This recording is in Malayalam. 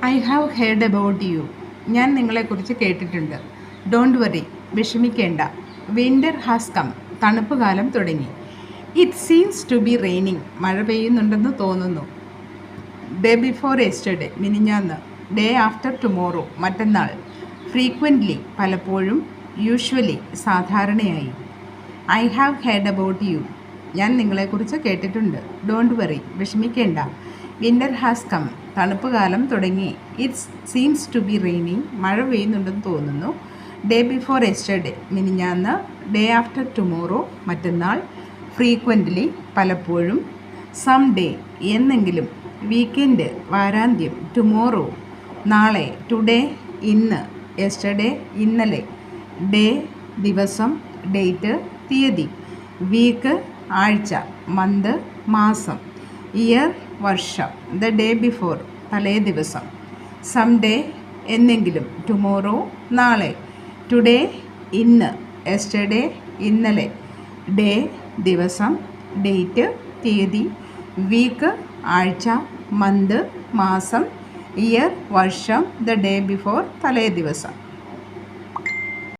I have heard about you. ഞാൻ നിങ്ങളെക്കുറിച്ച് കേട്ടിട്ടുണ്ട്. ഡോണ്ട് വറി, വിഷമിക്കേണ്ട. Winter has come. തണുപ്പ് കാലം തുടങ്ങി. It seems to be raining. മഴ പെയ്യുന്നുണ്ടെന്ന് തോന്നുന്നു. ഡേ ബിഫോർ യെസ്റ്റർഡേ, മിനിഞ്ഞാന്ന്. ഡേ ആഫ്റ്റർ ടുമോറോ, മറ്റന്നാൾ. ഫ്രീക്വൻ്റ്ലി, പലപ്പോഴും. യൂഷ്വലി, സാധാരണയായി. I have heard about you. ഞാൻ നിങ്ങളെക്കുറിച്ച് കേട്ടിട്ടുണ്ട്. ഡോണ്ട് വറി, വിഷമിക്കേണ്ട. Winter has come. തണുപ്പ് കാലം തുടങ്ങി. It's seems to be raining. മഴ പെയ്യുന്നുണ്ടെന്ന് തോന്നുന്നു. ഡേ ബിഫോർ യെസ്റ്റർഡേ, മിനിഞ്ഞാന്ന്. ഡേ ആഫ്റ്റർ ടുമോറോ, മറ്റന്നാൾ. ഫ്രീക്വൻ്റ്ലി, പലപ്പോഴും. സം ഡേ, എന്നെങ്കിലും. വീക്കെൻഡ്, വാരാന്ത്യം. ടുമോറോ, നാളെ. ടുഡേ, ഇന്ന്. യെസ്റ്റർഡേ, ഇന്നലെ. ഡേ, ദിവസം. ഡേറ്റ്, തീയതി. വീക്ക്, ആഴ്ച. മന്ത്, മാസം. ഇയർ, വർഷം. ദ ഡേ ബിഫോർ, തലേ ദിവസം. സം ഡേ, എന്നെങ്കിലും. ടുമോറോ, നാളെ. ടുഡേ, ഇന്ന്. യെസ്റ്റർഡേ, ഇന്നലെ. ഡേ, ദിവസം. ഡേറ്റ്, തീയതി. വീക്ക്, ആഴ്ച. മന്ത്, മാസം. ഇയർ, വർഷം. ദ ഡേ ബിഫോർ, തലേ ദിവസം.